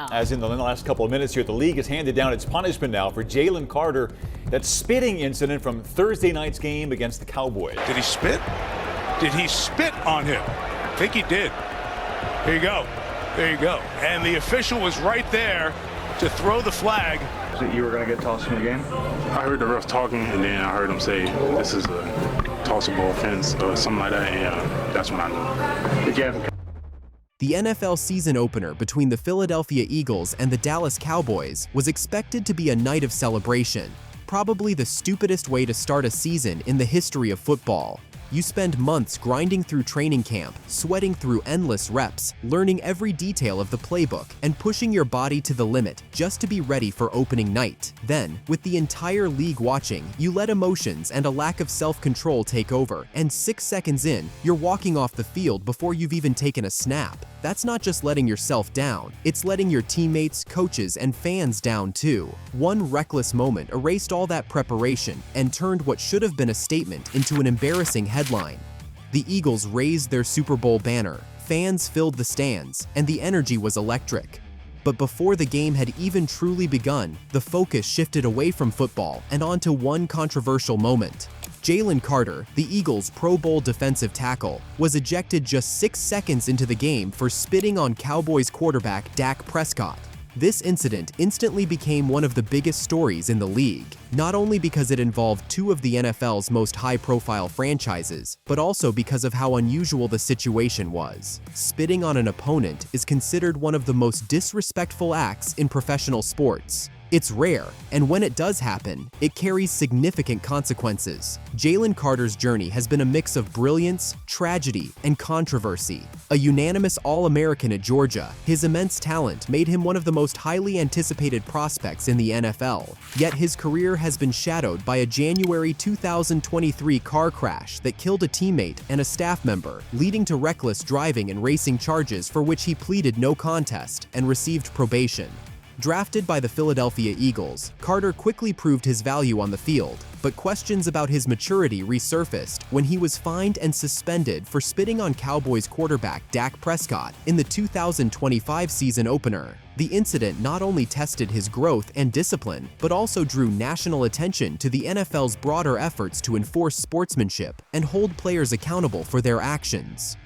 down. As in the last couple of minutes here, the league has handed down its punishment now for Jalen Carter, that spitting incident from Thursday night's game against the Cowboys. Did he spit? Did he spit on him? I think he did. Here you go. There you go. And the official was right there to throw the flag. So you were going to get tossed from the game? I heard the ref talking, and then I heard him say, this is a tossable offense or something like that, and that's when I knew. Did you have... The NFL season opener between the Philadelphia Eagles and the Dallas Cowboys was expected to be a night of celebration, probably the stupidest way to start a season in the history of football. You spend months grinding through training camp, sweating through endless reps, learning every detail of the playbook, and pushing your body to the limit just to be ready for opening night. Then, with the entire league watching, you let emotions and a lack of self-control take over, and 6 seconds in, you're walking off the field before you've even taken a snap. That's not just letting yourself down, it's letting your teammates, coaches, and fans down too. One reckless moment erased all that preparation and turned what should have been a statement into an embarrassing headline. The Eagles raised their Super Bowl banner, fans filled the stands, and the energy was electric. But before the game had even truly begun, the focus shifted away from football and onto one controversial moment. Jalen Carter, the Eagles' Pro Bowl defensive tackle, was ejected just 6 seconds into the game for spitting on Cowboys quarterback Dak Prescott. This incident instantly became one of the biggest stories in the league, not only because it involved two of the NFL's most high-profile franchises, but also because of how unusual the situation was. Spitting on an opponent is considered one of the most disrespectful acts in professional sports. It's rare, and when it does happen, it carries significant consequences. Jalen Carter's journey has been a mix of brilliance, tragedy, and controversy. A unanimous All-American at Georgia, his immense talent made him one of the most highly anticipated prospects in the NFL. Yet his career has been shadowed by a January 2023 car crash that killed a teammate and a staff member, leading to reckless driving and racing charges for which he pleaded no contest and received probation. Drafted by the Philadelphia Eagles, Carter quickly proved his value on the field, but questions about his maturity resurfaced when he was fined and suspended for spitting on Cowboys quarterback Dak Prescott in the 2025 season opener. The incident not only tested his growth and discipline, but also drew national attention to the NFL's broader efforts to enforce sportsmanship and hold players accountable for their actions.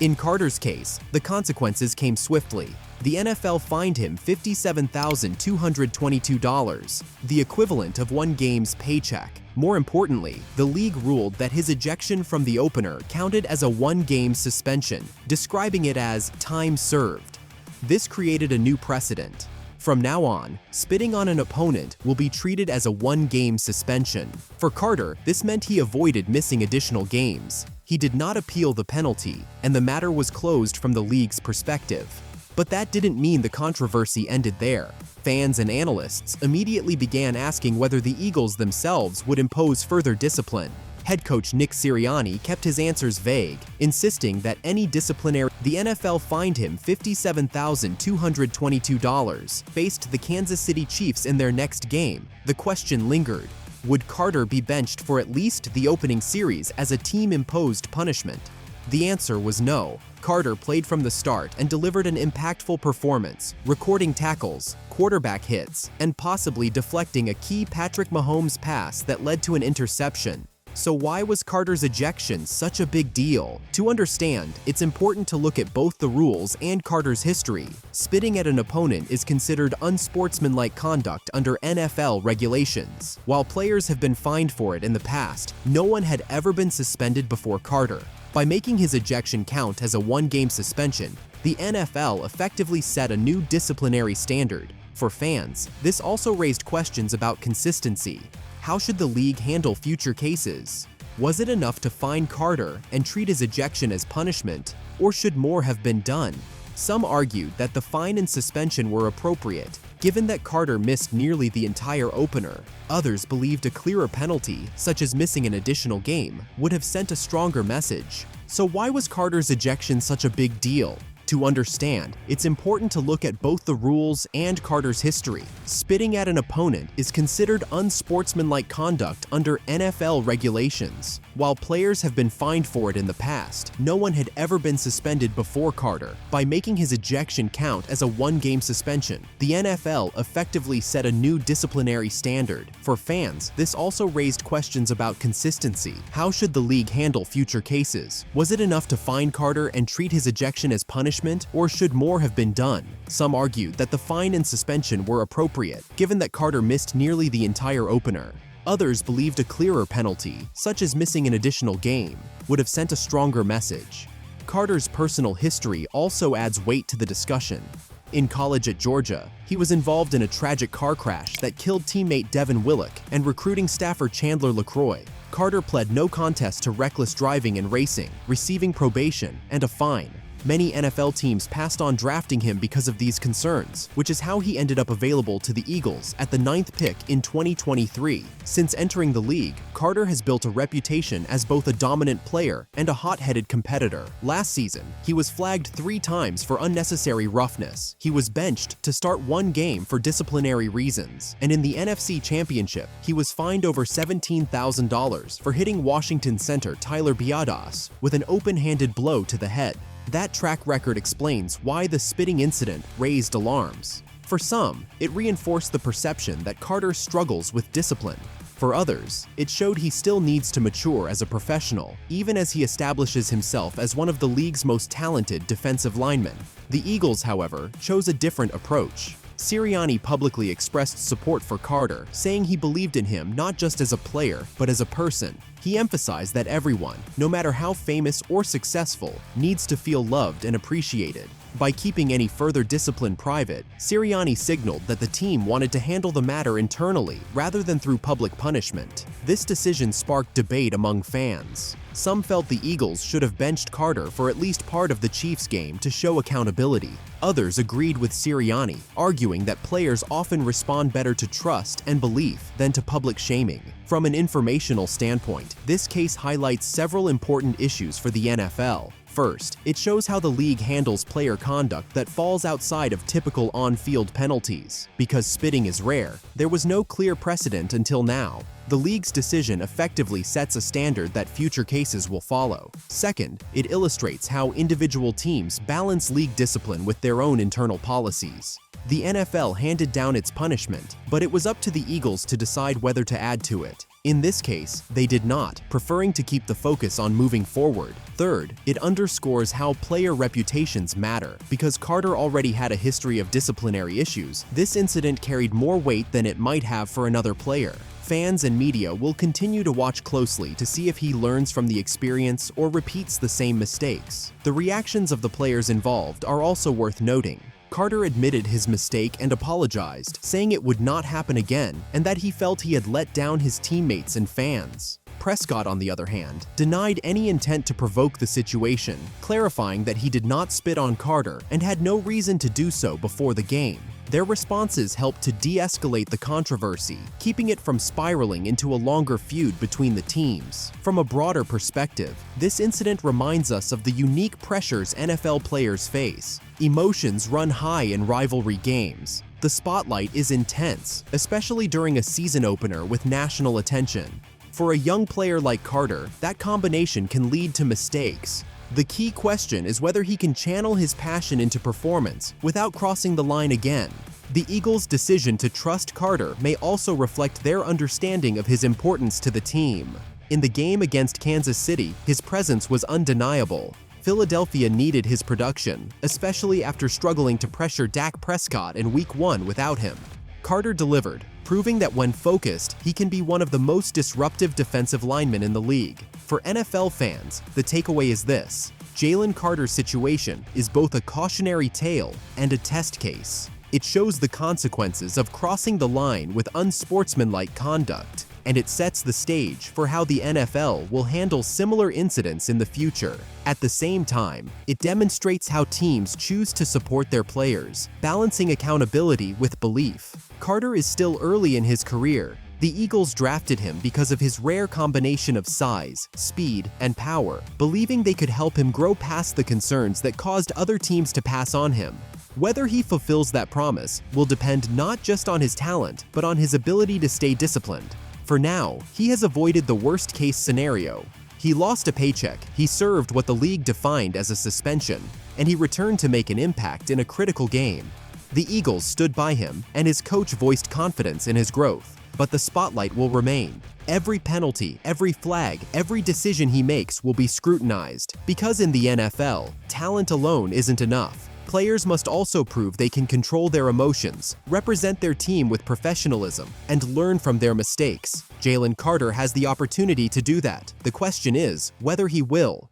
In Carter's case, the consequences came swiftly. The NFL fined him $57,222, the equivalent of one game's paycheck. More importantly, the league ruled that his ejection from the opener counted as a one-game suspension, describing it as time served. This created a new precedent. From now on, spitting on an opponent will be treated as a one-game suspension. For Carter, this meant he avoided missing additional games. He did not appeal the penalty, and the matter was closed from the league's perspective. But that didn't mean the controversy ended there. Fans and analysts immediately began asking whether the Eagles themselves would impose further discipline. Head coach Nick Sirianni kept his answers vague, insisting that any disciplinary. The NFL fined him $57,222, faced the Kansas City Chiefs in their next game. The question lingered: would Carter be benched for at least the opening series as a team-imposed punishment? The answer was no. Carter played from the start and delivered an impactful performance, recording tackles, quarterback hits, and possibly deflecting a key Patrick Mahomes pass that led to an interception. So why was Carter's ejection such a big deal? To understand, it's important to look at both the rules and Carter's history. Spitting at an opponent is considered unsportsmanlike conduct under NFL regulations. While players have been fined for it in the past, no one had ever been suspended before Carter. By making his ejection count as a one-game suspension, the NFL effectively set a new disciplinary standard. For fans, this also raised questions about consistency. How should the league handle future cases? Was it enough to fine Carter and treat his ejection as punishment, or should more have been done? Some argued that the fine and suspension were appropriate, given that Carter missed nearly the entire opener. Others believed a clearer penalty, such as missing an additional game, would have sent a stronger message. So why was Carter's ejection such a big deal? To understand, it's important to look at both the rules and Carter's history. Spitting at an opponent is considered unsportsmanlike conduct under NFL regulations. While players have been fined for it in the past, no one had ever been suspended before Carter. By making his ejection count as a one-game suspension, the NFL effectively set a new disciplinary standard. For fans, this also raised questions about consistency. How should the league handle future cases? Was it enough to fine Carter and treat his ejection as punishment, or should more have been done? Some argued that the fine and suspension were appropriate, given that Carter missed nearly the entire opener. Others believed a clearer penalty, such as missing an additional game, would have sent a stronger message. Carter's personal history also adds weight to the discussion. In college at Georgia, he was involved in a tragic car crash that killed teammate Devin Willock and recruiting staffer Chandler LaCroix. Carter pled no contest to reckless driving and racing, receiving probation and a fine. Many NFL teams passed on drafting him because of these concerns, which is how he ended up available to the Eagles at the 9th pick in 2023. Since entering the league, Carter has built a reputation as both a dominant player and a hot-headed competitor. Last season, he was flagged 3 times for unnecessary roughness. He was benched to start one game for disciplinary reasons, and in the NFC Championship, he was fined over $17,000 for hitting Washington center Tyler Biadasz with an open-handed blow to the head. That track record explains why the spitting incident raised alarms. For some, it reinforced the perception that Carter struggles with discipline. For others, it showed he still needs to mature as a professional, even as he establishes himself as one of the league's most talented defensive linemen. The Eagles, however, chose a different approach. Sirianni publicly expressed support for Carter, saying he believed in him not just as a player, but as a person. He emphasized that everyone, no matter how famous or successful, needs to feel loved and appreciated. By keeping any further discipline private, Sirianni signaled that the team wanted to handle the matter internally rather than through public punishment. This decision sparked debate among fans. Some felt the Eagles should have benched Carter for at least part of the Chiefs game to show accountability. Others agreed with Sirianni, arguing that players often respond better to trust and belief than to public shaming. From an informational standpoint, this case highlights several important issues for the NFL. First, it shows how the league handles player conduct that falls outside of typical on-field penalties. Because spitting is rare, there was no clear precedent until now. The league's decision effectively sets a standard that future cases will follow. Second, it illustrates how individual teams balance league discipline with their own internal policies. The NFL handed down its punishment, but it was up to the Eagles to decide whether to add to it. In this case, they did not, preferring to keep the focus on moving forward. Third, it underscores how player reputations matter. Because Carter already had a history of disciplinary issues, this incident carried more weight than it might have for another player. Fans and media will continue to watch closely to see if he learns from the experience or repeats the same mistakes. The reactions of the players involved are also worth noting. Carter admitted his mistake and apologized, saying it would not happen again and that he felt he had let down his teammates and fans. Prescott, on the other hand, denied any intent to provoke the situation, clarifying that he did not spit on Carter and had no reason to do so before the game. Their responses helped to de-escalate the controversy, keeping it from spiraling into a longer feud between the teams. From a broader perspective, this incident reminds us of the unique pressures NFL players face. Emotions run high in rivalry games. The spotlight is intense, especially during a season opener with national attention. For a young player like Carter, that combination can lead to mistakes. The key question is whether he can channel his passion into performance without crossing the line again. The Eagles' decision to trust Carter may also reflect their understanding of his importance to the team. In the game against Kansas City, his presence was undeniable. Philadelphia needed his production, especially after struggling to pressure Dak Prescott in Week 1 without him. Carter delivered, proving that when focused, he can be one of the most disruptive defensive linemen in the league. For NFL fans, the takeaway is this: Jalen Carter's situation is both a cautionary tale and a test case. It shows the consequences of crossing the line with unsportsmanlike conduct, and it sets the stage for how the NFL will handle similar incidents in the future. At the same time, it demonstrates how teams choose to support their players, balancing accountability with belief. Carter is still early in his career. The Eagles drafted him because of his rare combination of size, speed, and power, believing they could help him grow past the concerns that caused other teams to pass on him. Whether he fulfills that promise will depend not just on his talent, but on his ability to stay disciplined. For now, he has avoided the worst-case scenario. He lost a paycheck, he served what the league defined as a suspension, and he returned to make an impact in a critical game. The Eagles stood by him, and his coach voiced confidence in his growth. But the spotlight will remain. Every penalty, every flag, every decision he makes will be scrutinized. Because in the NFL, talent alone isn't enough. Players must also prove they can control their emotions, represent their team with professionalism, and learn from their mistakes. Jalen Carter has the opportunity to do that. The question is whether he will.